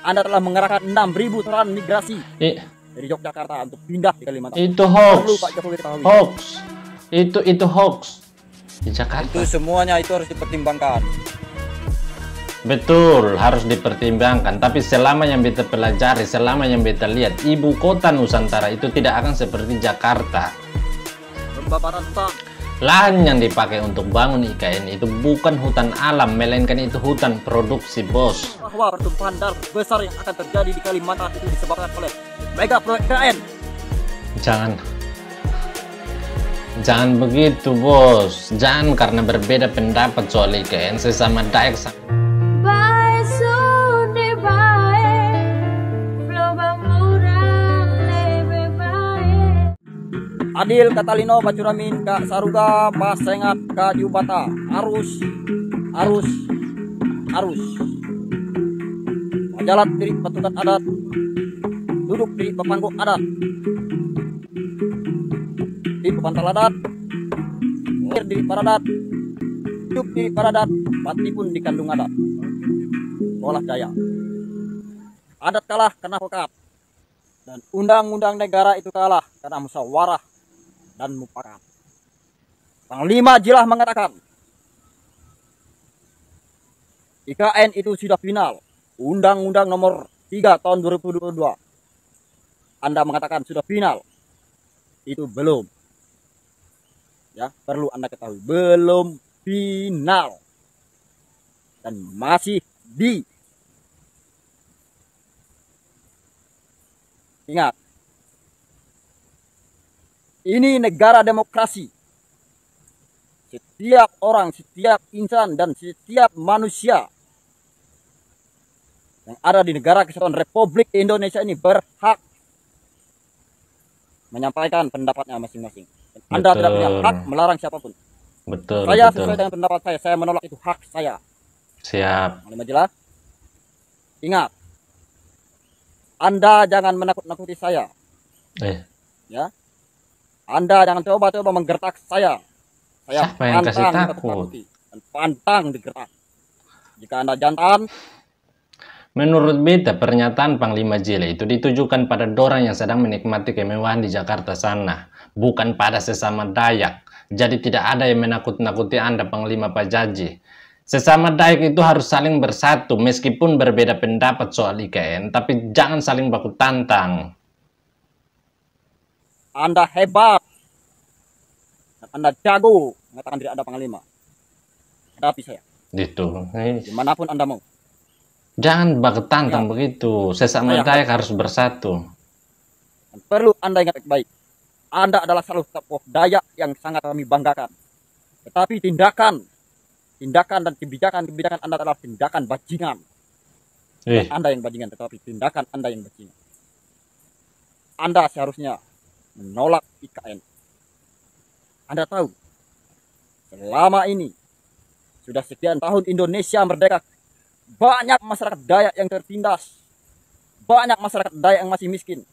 Anda telah mengerahkan 6.000 transmigrasi I- dari Yogyakarta untuk pindah di Kalimantan. itu hoax. Perlu Pak Jokowi ketahui. Hoax. Itu hoax. Di Jakarta. Itu semuanya itu harus dipertimbangkan. Betul, harus dipertimbangkan. Tapi selama yang beta pelajari, selama yang beta lihat, ibu kota Nusantara itu tidak akan seperti Jakarta. Pembabaran hutan. Lahan yang dipakai untuk bangun IKN itu bukan hutan alam, melainkan itu hutan produksi, bos. Bahwa pertumpahan darah besar yang akan terjadi di Kalimantan itu disebabkan oleh mega proyek IKN. Jangan begitu, bos. Jangan karena berbeda pendapat soal IKN sesama Dayak. Adil Katalino Bacuramin Kak Saruga Pasengat Kak Jubata arus Majalat diri patutan adat duduk di pepangku adat di pepantal adat lahir di paradat hidup di paradat mati pun di kandung adat olah daya adat kalah karena pekat dan undang-undang negara itu kalah karena musyawarah dan mufakat. Panglima Jilah mengatakan IKN itu sudah final. Undang-Undang nomor 3 tahun 2022. Anda mengatakan sudah final. Itu belum. Ya, perlu Anda ketahui. Belum final. Dan masih di. Ingat. Ini negara demokrasi. Setiap orang, setiap insan, dan setiap manusia yang ada di negara kesatuan Republik Indonesia ini berhak menyampaikan pendapatnya masing-masing. Anda tidak punya hak melarang siapapun. Betul. Saya sesuai dengan pendapat saya menolak itu hak saya. Siap. Majalah. Ingat, Anda jangan menakut-nakuti saya. Ya. Anda jangan coba-coba menggertak saya. Saya siapa yang kasih takut? Dan pantang digertak. Jika Anda jantan. Menurut beta, pernyataan Panglima Jile itu ditujukan pada dorang yang sedang menikmati kemewahan di Jakarta sana, bukan pada sesama Dayak. Jadi tidak ada yang menakut-nakuti Anda, Panglima Pajaji. Sesama Dayak itu harus saling bersatu, meskipun berbeda pendapat soal IKN, tapi jangan saling baku tantang. Anda hebat. Anda jago mengatakan tidak ada panglima. Hadapi saya. Gitu. Dimanapun Anda mau. Jangan baku tantang begitu. Sesama Dayak harus bersatu. Dan perlu Anda ingat baik. Anda adalah salah satu tokoh Dayak yang sangat kami banggakan. Tetapi tindakan dan kebijakan Anda adalah tindakan bajingan. Anda yang bajingan, tetapi tindakan Anda yang bajingan. Anda seharusnya menolak IKN. Anda tahu, selama ini sudah sekian tahun Indonesia merdeka, banyak masyarakat Dayak yang tertindas, banyak masyarakat Dayak yang masih miskin,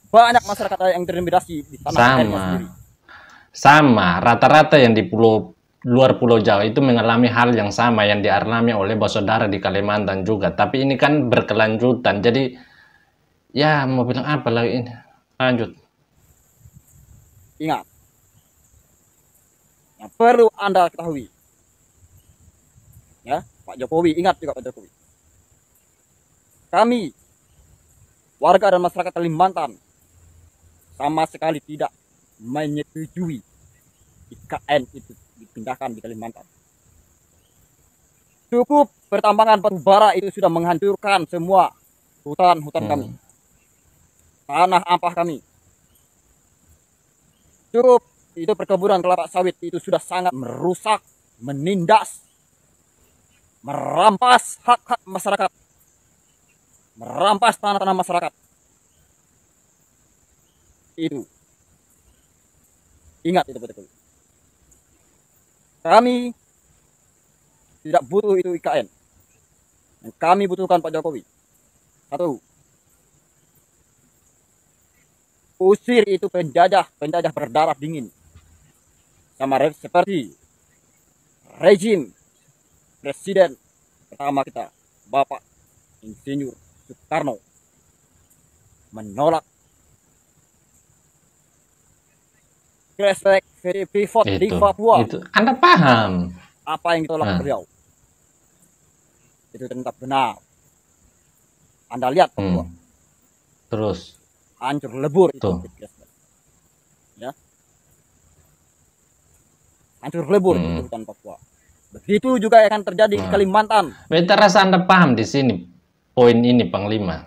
banyak masyarakat Dayak yang terintimidasi di tanah airnya sendiri. Sama, rata-rata yang di luar Pulau Jawa itu mengalami hal yang sama yang dialami oleh saudara di Kalimantan juga. Tapi ini kan berkelanjutan, jadi ya mau bilang apa lagi ini? Lanjut. Ingat, yang perlu Anda ketahui, ya Pak Jokowi, ingat juga Pak Jokowi. Kami, warga dan masyarakat Kalimantan, sama sekali tidak menyetujui IKN itu dipindahkan di Kalimantan. Cukup pertambangan batu bara itu sudah menghancurkan semua hutan-hutan kami, tanah ampah kami. Cukup itu perkebunan kelapa sawit itu sudah sangat merusak, menindas, merampas hak-hak masyarakat, merampas tanah-tanah masyarakat. Itu. Ingat itu betul. Kami tidak butuh itu IKN. Yang kami butuhkan Pak Jokowi. Satu. Usir itu penjajah berdarah dingin. Sama seperti rejim presiden pertama kita, Bapak Insinyur Soekarno menolak flashback pivot di Papua. Itu Anda paham? Apa yang ditolak Nah. beliau itu tetap benar. Anda lihat Papua Terus hancur lebur itu tuh. ya, hancur lebur itu hutan Papua. Begitu juga akan terjadi di Kalimantan. Beta rasa Anda paham di sini poin ini, Panglima.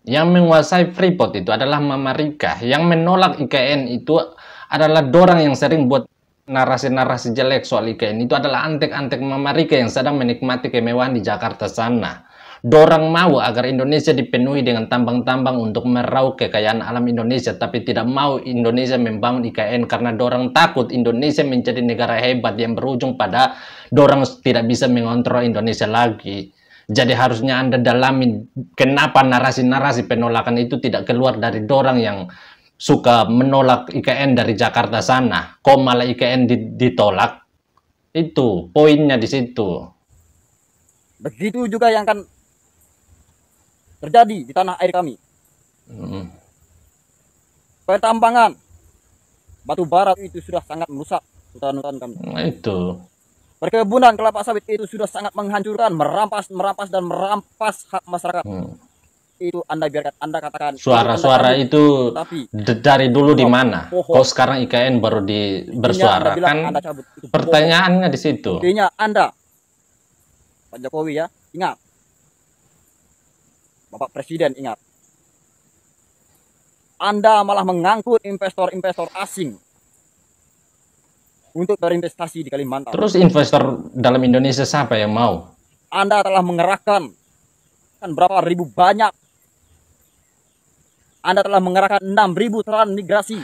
Yang menguasai Freeport itu adalah Mama Rika. Yang menolak IKN itu adalah dorang yang sering buat narasi-narasi jelek soal IKN. Itu adalah antek-antek Mama Rika yang sedang menikmati kemewahan di Jakarta sana. Dorang mau agar Indonesia dipenuhi dengan tambang-tambang untuk meraup kekayaan alam Indonesia, tapi tidak mau Indonesia membangun IKN karena dorang takut Indonesia menjadi negara hebat yang berujung pada dorang tidak bisa mengontrol Indonesia lagi. Jadi harusnya Anda dalami kenapa narasi-narasi penolakan itu tidak keluar dari dorang yang suka menolak IKN dari Jakarta sana. Kok malah IKN ditolak? Itu poinnya di situ. Begitu juga yang akan terjadi di tanah air kami. Pertambangan batu bara itu sudah sangat merusak hutan-hutan kami. Itu. Perkebunan kelapa sawit itu sudah sangat menghancurkan, merampas hak masyarakat. Itu Anda biarkan, Anda katakan. Suara-suara itu tapi dari dulu di mana? Kok sekarang IKN baru bersuara? Kan pertanyaannya di situ. Intinya Anda, Pak Jokowi ya, ingat. Bapak Presiden ingat. Anda malah mengangkut investor-investor asing untuk berinvestasi di Kalimantan. Terus investor dalam Indonesia siapa yang mau? Anda telah mengerahkan kan berapa ribu banyak. Anda telah mengerahkan 6.000 transmigrasi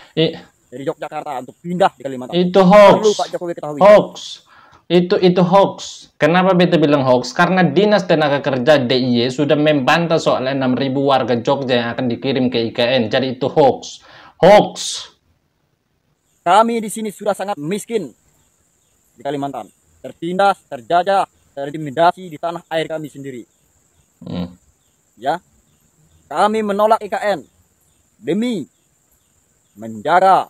dari Yogyakarta untuk pindah di Kalimantan. Itu hoax. Perlu Pak Jokowi ketahui. Hoax. Itu hoax. Kenapa beta bilang hoax? Karena Dinas Tenaga Kerja DIY sudah membantah soal 6.000 warga Jogja yang akan dikirim ke IKN. Jadi itu hoax. Hoax. Kami di sini sudah sangat miskin di Kalimantan, tertindas, terjajah, terintimidasi di tanah air kami sendiri. Ya, kami menolak IKN demi menjaga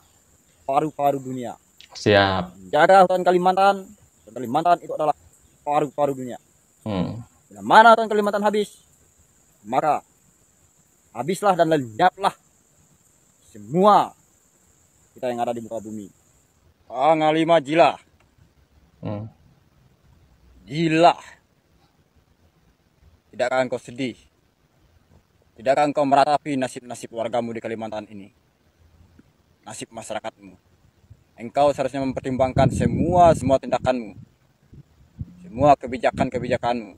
paru-paru dunia. Siap. Menjaga hutan Kalimantan. Kalimantan itu adalah paru-paru dunia. Bila mana hutan Kalimantan habis, maka habislah dan lenyaplah semua kita yang ada di muka bumi. Panglima gila. Gila. Tidakkah engkau sedih? Tidakkah engkau meratapi nasib-nasib wargamu di Kalimantan ini? Nasib masyarakatmu. Engkau seharusnya mempertimbangkan semua tindakanmu. Semua kebijakanmu.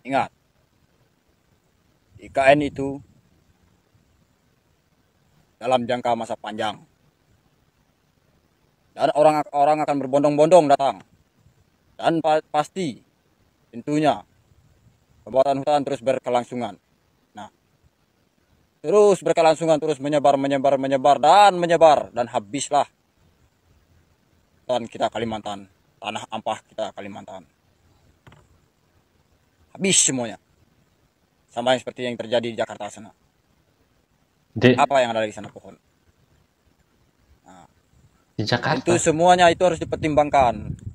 Ingat. IKN itu dalam jangka masa panjang. Dan orang akan berbondong-bondong datang. Dan pasti tentunya kebakaran hutan terus berkelangsungan. Nah, terus berkelangsungan, terus menyebar dan habislah hutan kita Kalimantan, tanah ampah kita Kalimantan. Habis semuanya. Sama seperti yang terjadi di Jakarta sana. Apa yang ada di sana pohon? Nah, di Jakarta. Itu semuanya itu harus dipertimbangkan.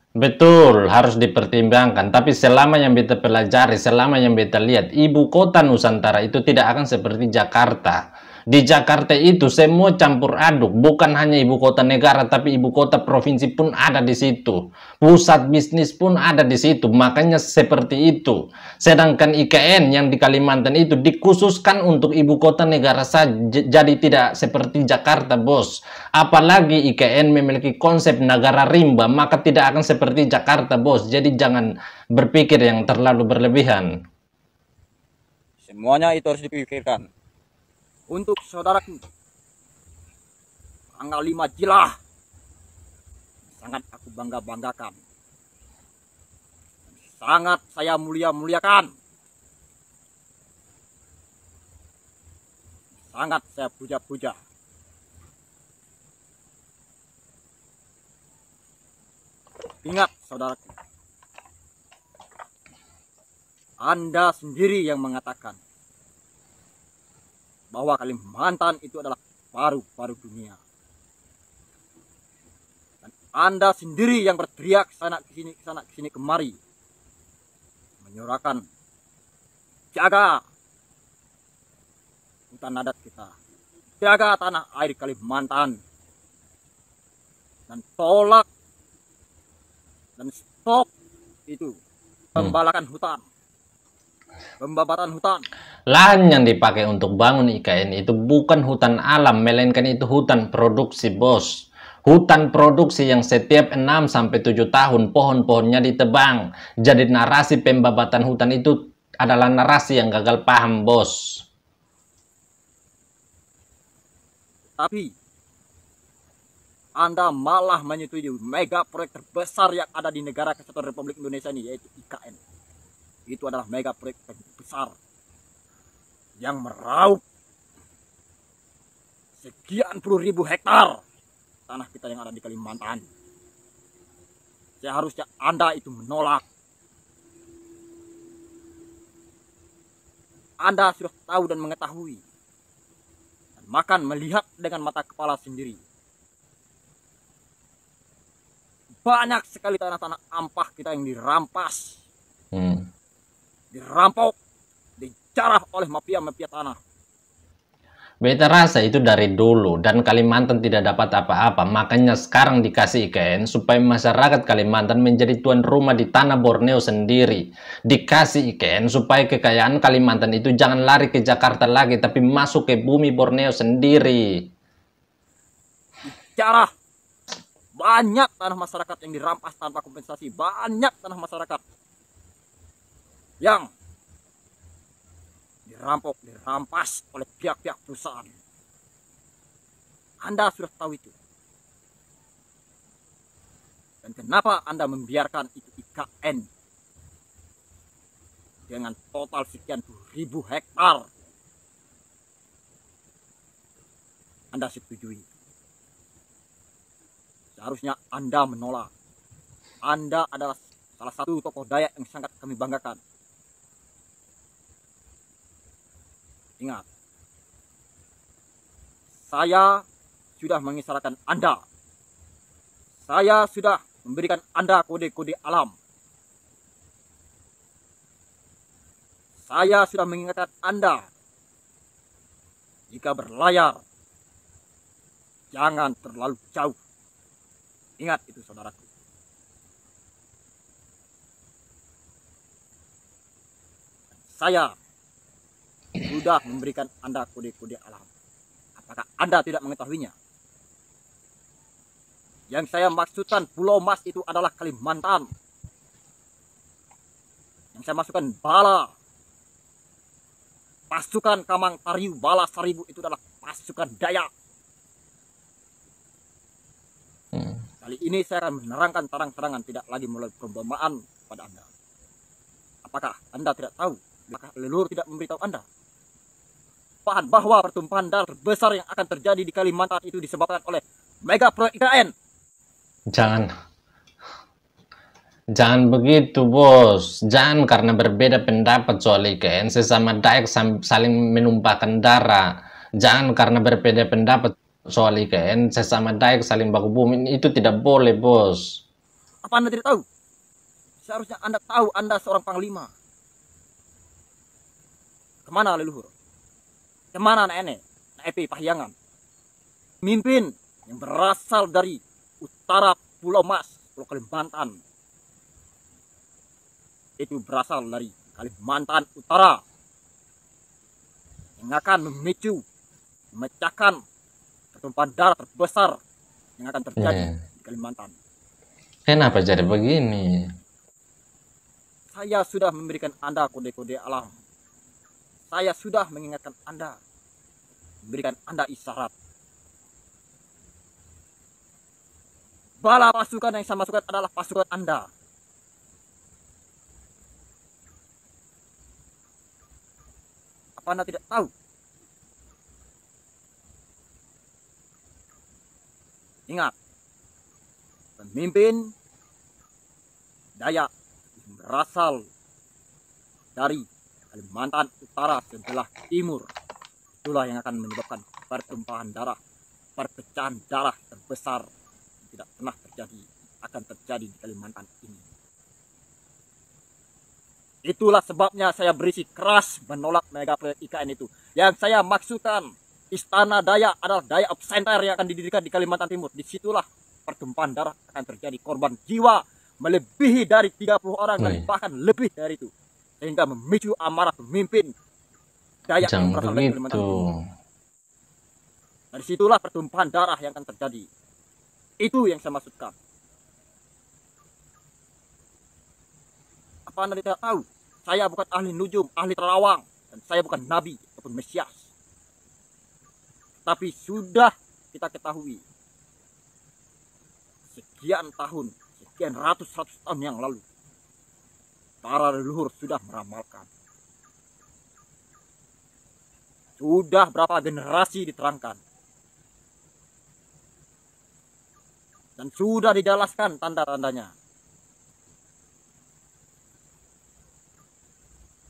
Betul, harus dipertimbangkan. Tapi selama yang beta pelajari, selama yang beta lihat, ibu kota Nusantara itu tidak akan seperti Jakarta. Di Jakarta itu semua campur aduk, bukan hanya ibu kota negara, tapi ibu kota provinsi pun ada di situ. Pusat bisnis pun ada di situ, makanya seperti itu. Sedangkan IKN yang di Kalimantan itu dikhususkan untuk ibu kota negara saja, jadi tidak seperti Jakarta, bos. Apalagi IKN memiliki konsep negara rimba, maka tidak akan seperti Jakarta, bos. Jadi jangan berpikir yang terlalu berlebihan. Semuanya itu harus dipikirkan. Untuk saudaraku, Panglima Jilah, sangat aku banggakan, sangat saya muliakan, sangat saya puja. Ingat saudaraku, Anda sendiri yang mengatakan bahwa Kalimantan itu adalah paru-paru dunia. Dan Anda sendiri yang berteriak sana kesini kemari, menyuarakan jaga hutan adat kita, jaga tanah air Kalimantan, dan tolak dan stop itu pembalakan hutan, pembabatan hutan. Lahan yang dipakai untuk bangun IKN itu bukan hutan alam, melainkan itu hutan produksi, bos. Hutan produksi yang setiap 6-7 tahun pohon-pohonnya ditebang. Jadi narasi pembabatan hutan itu adalah narasi yang gagal paham, bos. Tapi Anda malah menyetujui mega proyek terbesar yang ada di negara Kesatuan Republik Indonesia ini, yaitu IKN. Itu adalah mega proyek terbesar yang meraup sekian puluh ribu hektar tanah kita yang ada di Kalimantan. Seharusnya Anda itu menolak. Anda sudah tahu dan mengetahui, dan makan melihat dengan mata kepala sendiri. Banyak sekali tanah-tanah ampah kita yang dirampas, dirampok, dijarah oleh mafia-mafia tanah. Beta rasa itu dari dulu dan Kalimantan tidak dapat apa-apa. Makanya sekarang dikasih IKN supaya masyarakat Kalimantan menjadi tuan rumah di tanah Borneo sendiri. Dikasih IKN supaya kekayaan Kalimantan itu jangan lari ke Jakarta lagi, tapi masuk ke bumi Borneo sendiri. Dijarah. Banyak tanah masyarakat yang dirampas tanpa kompensasi. Banyak tanah masyarakat yang dirampok, dirampas oleh pihak-pihak perusahaan. Anda sudah tahu itu. Dan kenapa Anda membiarkan itu IKN dengan total sekian ribu hektar? Anda setujui. Seharusnya Anda menolak. Anda adalah salah satu tokoh Dayak yang sangat kami banggakan. Ingat, saya sudah mengisyaratkan Anda. Saya sudah memberikan Anda kode-kode alam. Saya sudah mengingatkan Anda, jika berlayar, jangan terlalu jauh. Ingat itu, saudaraku. Saya sudah memberikan Anda kode-kode alam. Apakah Anda tidak mengetahuinya? Yang saya maksudkan Pulau Mas itu adalah Kalimantan. Yang saya maksudkan bala, pasukan Kamang Tariu Bala Seribu itu adalah pasukan Dayak. Kali ini saya akan menerangkan terang-terangan, tidak lagi melalui pembomaan pada Anda. Apakah Anda tidak tahu? Apakah leluhur tidak memberitahu Anda bahwa pertumpahan darah terbesar yang akan terjadi di Kalimantan itu disebabkan oleh mega proyek IKN? Jangan begitu, bos. Jangan karena berbeda pendapat soal IKN sesama Dayak saling menumpahkan darah. Jangan karena berbeda pendapat soal IKN sesama Dayak saling baku bumi. Itu tidak boleh, bos. Apa Anda tidak tahu? Seharusnya Anda tahu, Anda seorang panglima. Kemana leluhur? Kemana nenek? Epi Pahyangan. Mimpin yang berasal dari utara Pulau Mas, Pulau Kalimantan. Itu berasal dari Kalimantan Utara. Yang akan memicu, memecahkan pertumpahan darah terbesar yang akan terjadi di Kalimantan. Kenapa jadi begini? Saya sudah memberikan Anda kode-kode alam. Saya sudah mengingatkan Anda, memberikan Anda isyarat. Bala pasukan yang saya masukkan adalah pasukan Anda. Apa Anda tidak tahu? Ingat, pemimpin Dayak berasal dari Kalimantan Utara sebelah timur. Itulah yang akan menyebabkan pertumpahan darah, perpecahan darah terbesar yang tidak pernah terjadi, akan terjadi di Kalimantan ini. Itulah sebabnya saya berisi keras menolak mega proyek IKN itu. Yang saya maksudkan, Istana Dayak adalah Dayak Center yang akan didirikan di Kalimantan Timur. Disitulah pertumpahan darah akan terjadi, korban jiwa melebihi dari 30 orang dan bahkan lebih dari itu, sehingga memicu amarah pemimpin Dayak yang Jangan berasal dari Kalimantan begitu. Timur. Dari situlah pertumpahan darah yang akan terjadi. Itu yang saya maksudkan. Apa Anda tidak tahu? Saya bukan ahli nujum, ahli terawang, dan saya bukan nabi ataupun mesias. Tapi sudah kita ketahui, sekian tahun, sekian ratus tahun yang lalu, para leluhur sudah meramalkan. Sudah berapa generasi diterangkan. Dan sudah dijelaskan tanda-tandanya.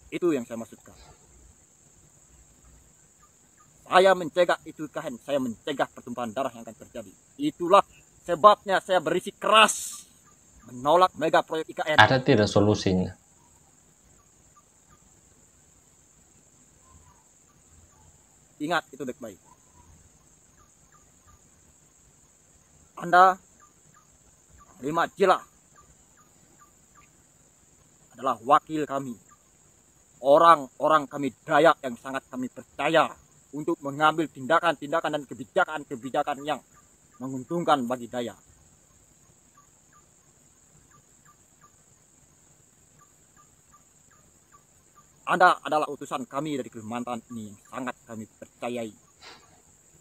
Itu yang saya maksudkan. Saya mencegah itu IKN, saya mencegah pertumpahan darah yang akan terjadi. Itulah sebabnya saya berisi keras menolak mega proyek IKN. Ada tidak solusinya? Ingat itu baik-baik. Anda, Panglima Jila, adalah wakil kami. Orang-orang kami Dayak yang sangat kami percaya untuk mengambil tindakan-tindakan dan kebijakan-kebijakan yang menguntungkan bagi Dayak. Anda adalah utusan kami dari Kalimantan ini yang sangat kami percayai.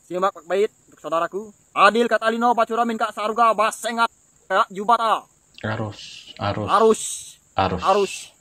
Simak baik untuk saudaraku. Adil Katalino Bacuramin Kak Saruga Basengat Kak Jubata. Arus. Arus.